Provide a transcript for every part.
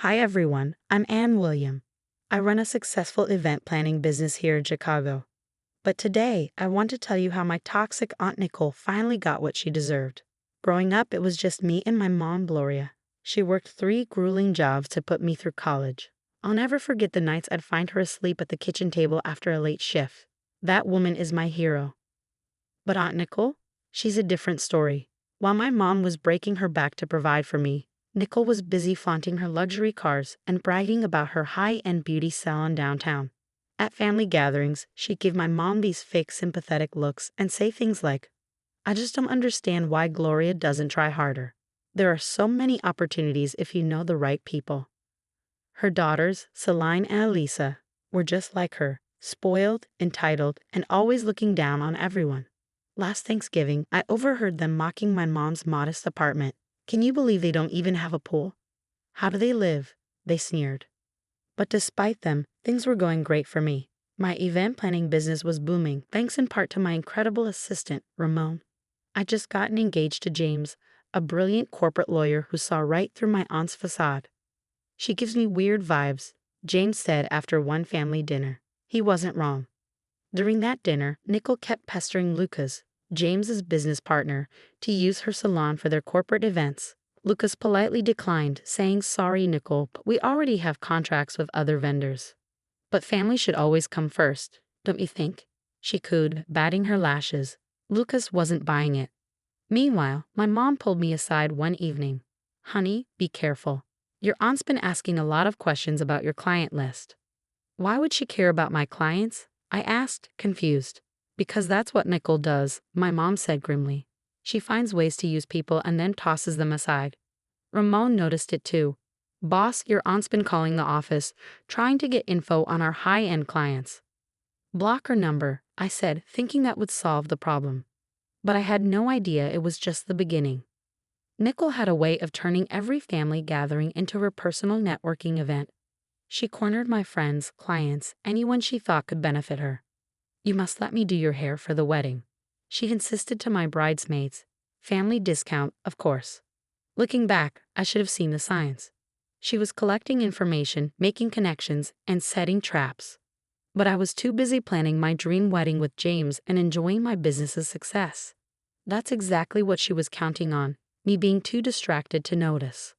Hi everyone, I'm Ann William. I run a successful event planning business here in Chicago. But today, I want to tell you how my toxic Aunt Nicole finally got what she deserved. Growing up, it was just me and my mom, Gloria. She worked 3 grueling jobs to put me through college. I'll never forget the nights I'd find her asleep at the kitchen table after a late shift. That woman is my hero. But Aunt Nicole? She's a different story. While my mom was breaking her back to provide for me, Nicole was busy flaunting her luxury cars and bragging about her high-end beauty salon downtown. At family gatherings, she'd give my mom these fake sympathetic looks and say things like, "I just don't understand why Gloria doesn't try harder. There are so many opportunities if you know the right people." Her daughters, Celine and Elisa, were just like her, spoiled, entitled, and always looking down on everyone. Last Thanksgiving, I overheard them mocking my mom's modest apartment. "Can you believe they don't even have a pool? How do they live?" they sneered. But despite them, things were going great for me. My event planning business was booming, thanks in part to my incredible assistant, Ramon. I'd just gotten engaged to James, a brilliant corporate lawyer who saw right through my aunt's facade. "She gives me weird vibes," James said after one family dinner. He wasn't wrong. During that dinner, Nicole kept pestering Lucas, James's business partner, to use her salon for their corporate events. Lucas politely declined, saying, "Sorry, Nicole, but we already have contracts with other vendors." "But family should always come first, don't you think?" she cooed, batting her lashes. Lucas wasn't buying it. Meanwhile, my mom pulled me aside one evening. "Honey, be careful. Your aunt's been asking a lot of questions about your client list." "Why would she care about my clients?" I asked, confused. "Because that's what Nicole does," my mom said grimly. "She finds ways to use people and then tosses them aside." Ramon noticed it too. "Boss, your aunt's been calling the office, trying to get info on our high-end clients." "Block her number," I said, thinking that would solve the problem. But I had no idea it was just the beginning. Nicole had a way of turning every family gathering into her personal networking event. She cornered my friends, clients, anyone she thought could benefit her. "You must let me do your hair for the wedding," she insisted to my bridesmaids. Family discount, of course. Looking back, I should have seen the signs. She was collecting information, making connections, and setting traps. But I was too busy planning my dream wedding with James and enjoying my business's success. That's exactly what she was counting on, me being too distracted to notice.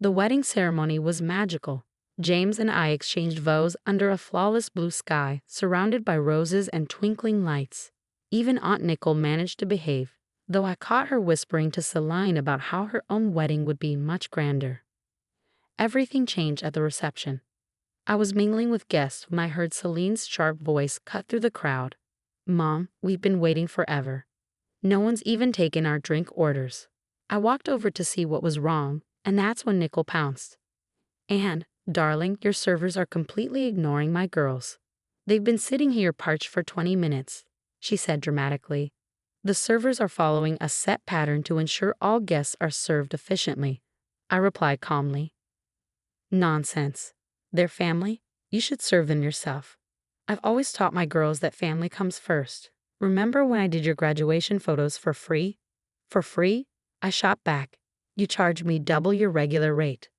The wedding ceremony was magical. James and I exchanged vows under a flawless blue sky, surrounded by roses and twinkling lights. Even Aunt Nicole managed to behave, though I caught her whispering to Celine about how her own wedding would be much grander. Everything changed at the reception. I was mingling with guests when I heard Celine's sharp voice cut through the crowd. "Mom, we've been waiting forever. No one's even taken our drink orders." I walked over to see what was wrong, and that's when Nicole pounced. "Anne, darling, your servers are completely ignoring my girls. They've been sitting here parched for 20 minutes, she said dramatically. "The servers are following a set pattern to ensure all guests are served efficiently," I replied calmly. "Nonsense. They're family. You should serve them yourself. I've always taught my girls that family comes first. Remember when I did your graduation photos for free?" "For free?" I shot back. "You charged me double your regular rate."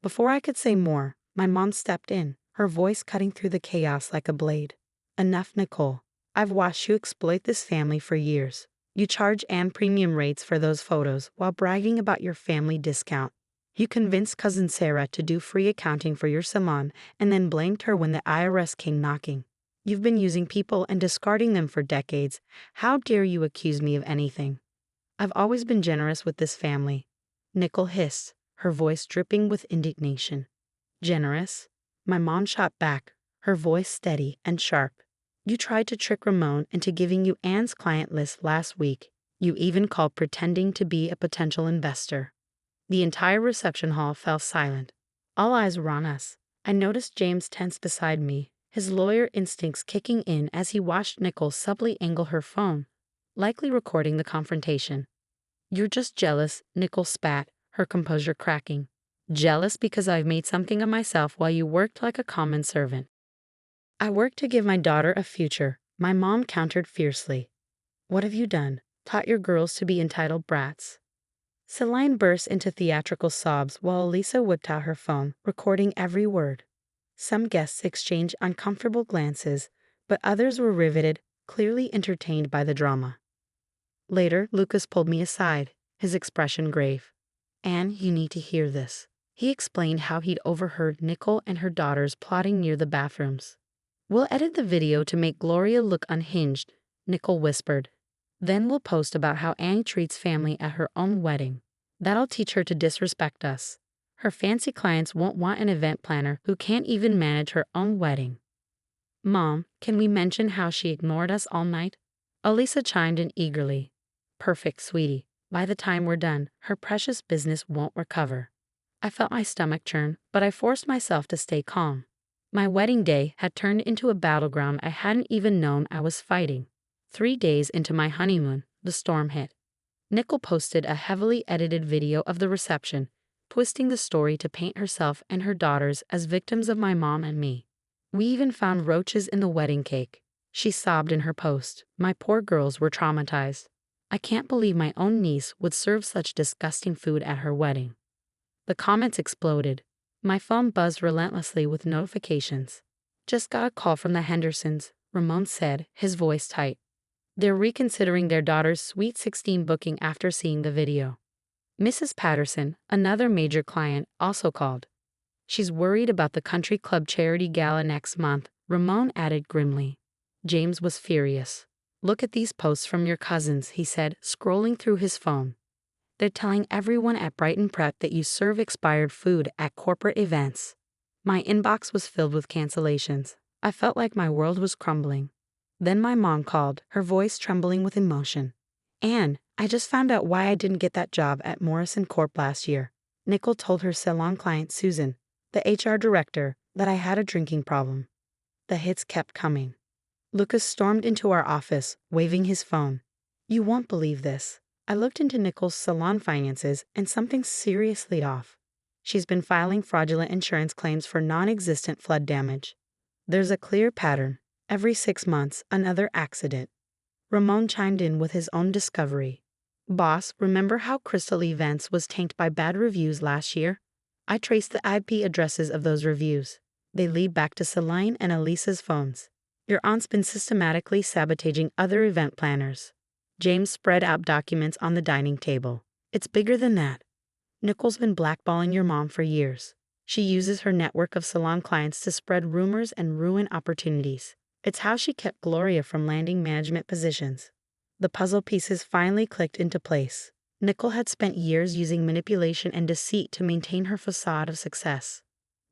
Before I could say more, my mom stepped in, her voice cutting through the chaos like a blade. "Enough, Nicole. I've watched you exploit this family for years. You charge Anne premium rates for those photos while bragging about your family discount. You convinced cousin Sarah to do free accounting for your salon and then blamed her when the IRS came knocking. You've been using people and discarding them for decades. How dare you accuse me of anything?" "I've always been generous with this family," Nicole hissed, her voice dripping with indignation. "Generous?" My mom shot back, her voice steady and sharp. "You tried to trick Ramon into giving you Anne's client list last week. You even called pretending to be a potential investor." The entire reception hall fell silent. All eyes were on us. I noticed James tense beside me, his lawyer instincts kicking in as he watched Nicole subtly angle her phone, likely recording the confrontation. "You're just jealous," Nicole spat, her composure cracking. "Jealous because I've made something of myself while you worked like a common servant." "I worked to give my daughter a future," my mom countered fiercely. "What have you done? Taught your girls to be entitled brats?" Celine burst into theatrical sobs while Elisa whipped out her phone, recording every word. Some guests exchanged uncomfortable glances, but others were riveted, clearly entertained by the drama. Later, Lucas pulled me aside, his expression grave. "Anne, you need to hear this." He explained how he'd overheard Nicole and her daughters plotting near the bathrooms. "We'll edit the video to make Gloria look unhinged," Nicole whispered. "Then we'll post about how Annie treats family at her own wedding. That'll teach her to disrespect us. Her fancy clients won't want an event planner who can't even manage her own wedding." "Mom, can we mention how she ignored us all night?" Elisa chimed in eagerly. "Perfect, sweetie. By the time we're done, her precious business won't recover." I felt my stomach churn, but I forced myself to stay calm. My wedding day had turned into a battleground I hadn't even known I was fighting. 3 days into my honeymoon, the storm hit. Nicole posted a heavily edited video of the reception, twisting the story to paint herself and her daughters as victims of my mom and me. "We even found roaches in the wedding cake." She sobbed in her post. "My poor girls were traumatized. I can't believe my own niece would serve such disgusting food at her wedding." The comments exploded. My phone buzzed relentlessly with notifications. "Just got a call from the Hendersons," Ramon said, his voice tight. "They're reconsidering their daughter's Sweet 16 booking after seeing the video." Mrs. Patterson, another major client, also called. "She's worried about the country club charity gala next month," Ramon added grimly. James was furious. "Look at these posts from your cousins," he said, scrolling through his phone. "They're telling everyone at Brighton Prep that you serve expired food at corporate events." My inbox was filled with cancellations. I felt like my world was crumbling. Then my mom called, her voice trembling with emotion. "Anne, I just found out why I didn't get that job at Morrison Corp last year." Nicole told her salon client Susan, the HR director, that I had a drinking problem. The hits kept coming. Lucas stormed into our office, waving his phone. "You won't believe this." I looked into Nicole's salon finances and something's seriously off. She's been filing fraudulent insurance claims for non-existent flood damage. There's a clear pattern. Every 6 months, another accident. Ramon chimed in with his own discovery. "Boss, remember how Crystal Events was tanked by bad reviews last year? I traced the IP addresses of those reviews. They lead back to Celine and Elisa's phones. Your aunt's been systematically sabotaging other event planners." James spread out documents on the dining table. "It's bigger than that. Nicole's been blackballing your mom for years. She uses her network of salon clients to spread rumors and ruin opportunities. It's how she kept Gloria from landing management positions." The puzzle pieces finally clicked into place. Nicole had spent years using manipulation and deceit to maintain her facade of success.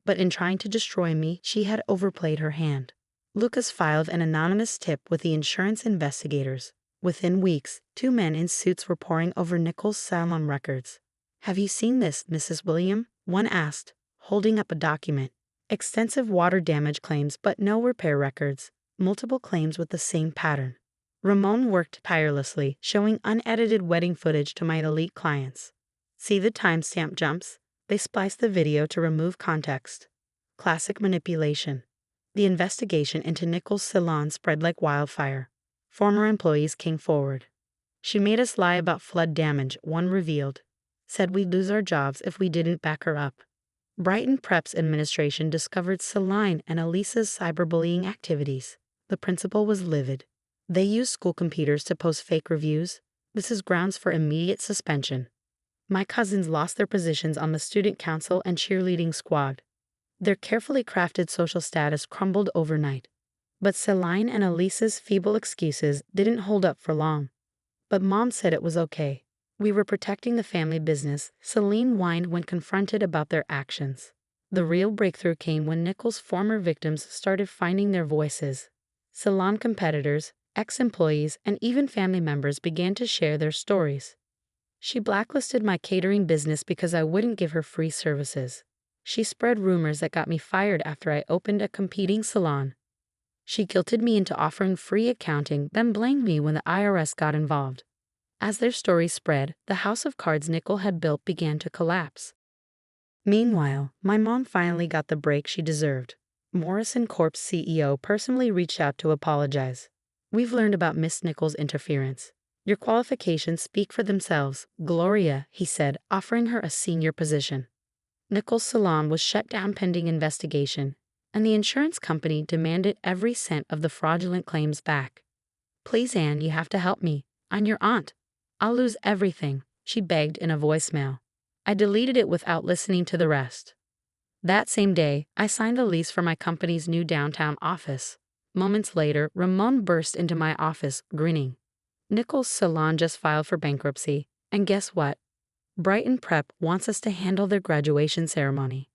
But in trying to destroy me, she had overplayed her hand. Lucas filed an anonymous tip with the insurance investigators. Within weeks, 2 men in suits were poring over Nicole's salon records. "Have you seen this, Mrs. William?" one asked, holding up a document. Extensive water damage claims but no repair records, multiple claims with the same pattern. Ramon worked tirelessly, showing unedited wedding footage to my elite clients. "See the timestamp jumps?" They spliced the video to remove context. Classic manipulation. The investigation into Nicole's salon spread like wildfire. Former employees came forward. "She made us lie about flood damage," one revealed. "Said we'd lose our jobs if we didn't back her up." Brighton Prep's administration discovered Celine and Elisa's cyberbullying activities. The principal was livid. "They use school computers to post fake reviews. This is grounds for immediate suspension." My cousins lost their positions on the student council and cheerleading squad. Their carefully crafted social status crumbled overnight. But Celine and Elisa's feeble excuses didn't hold up for long. But Mom said it was okay. We were protecting the family business, Celine whined when confronted about their actions. The real breakthrough came when Nicole's former victims started finding their voices. Salon competitors, ex-employees, and even family members began to share their stories. She blacklisted my catering business because I wouldn't give her free services. She spread rumors that got me fired after I opened a competing salon. She guilted me into offering free accounting, then blamed me when the IRS got involved. As their stories spread, the house of cards Nicole had built began to collapse. Meanwhile, my mom finally got the break she deserved. Morrison Corp's CEO personally reached out to apologize. "We've learned about Miss Nicole's interference. Your qualifications speak for themselves, Gloria, he said, offering her a senior position. Nicole's salon was shut down pending investigation, and the insurance company demanded every cent of the fraudulent claims back. Please, Anne, you have to help me. I'm your aunt. I'll lose everything, she begged in a voicemail. I deleted it without listening to the rest. That same day, I signed the lease for my company's new downtown office. Moments later, Ramon burst into my office, grinning. Nicole's salon just filed for bankruptcy, and guess what? Brighton Prep wants us to handle their graduation ceremony.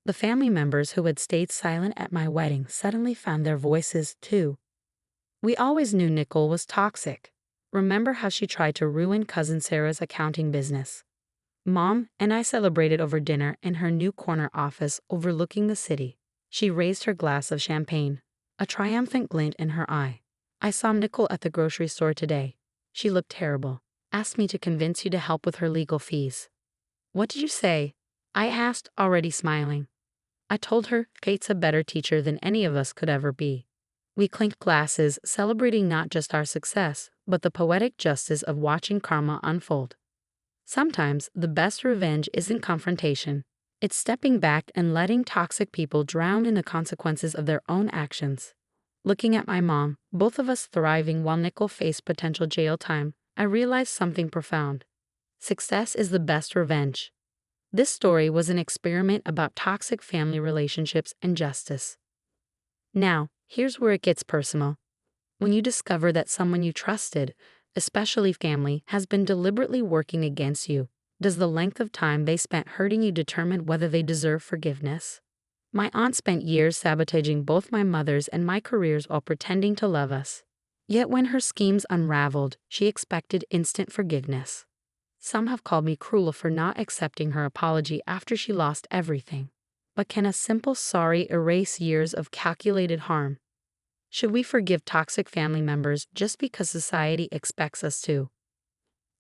The family members who had stayed silent at my wedding suddenly found their voices, too. We always knew Nicole was toxic. Remember how she tried to ruin Cousin Sarah's accounting business? Mom and I celebrated over dinner in her new corner office overlooking the city. She raised her glass of champagne, a triumphant glint in her eye. I saw Nicole at the grocery store today. She looked terrible. Asked me to convince you to help with her legal fees. What did you say? I asked, already smiling. I told her Kate's a better teacher than any of us could ever be. We clinked glasses, celebrating not just our success, but the poetic justice of watching karma unfold. Sometimes the best revenge isn't confrontation. It's stepping back and letting toxic people drown in the consequences of their own actions. Looking at my mom, both of us thriving while Nicole faced potential jail time, I realized something profound. Success is the best revenge. This story was an experiment about toxic family relationships and justice. Now, here's where it gets personal. When you discover that someone you trusted, especially family, has been deliberately working against you, does the length of time they spent hurting you determine whether they deserve forgiveness? My aunt spent years sabotaging both my mother's and my careers while pretending to love us. Yet when her schemes unraveled, she expected instant forgiveness. Some have called me cruel for not accepting her apology after she lost everything. But can a simple sorry erase years of calculated harm? Should we forgive toxic family members just because society expects us to?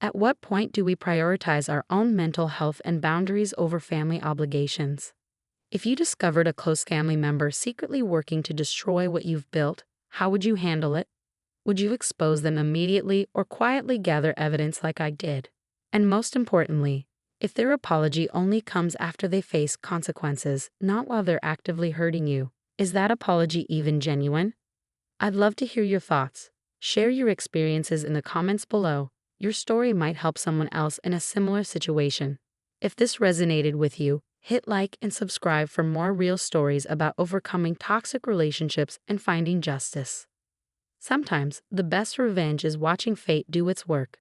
At what point do we prioritize our own mental health and boundaries over family obligations? If you discovered a close family member secretly working to destroy what you've built, how would you handle it? Would you expose them immediately or quietly gather evidence like I did? And most importantly, if their apology only comes after they face consequences, not while they're actively hurting you, is that apology even genuine? I'd love to hear your thoughts. Share your experiences in the comments below. Your story might help someone else in a similar situation. If this resonated with you, hit like and subscribe for more real stories about overcoming toxic relationships and finding justice. Sometimes, the best revenge is watching fate do its work.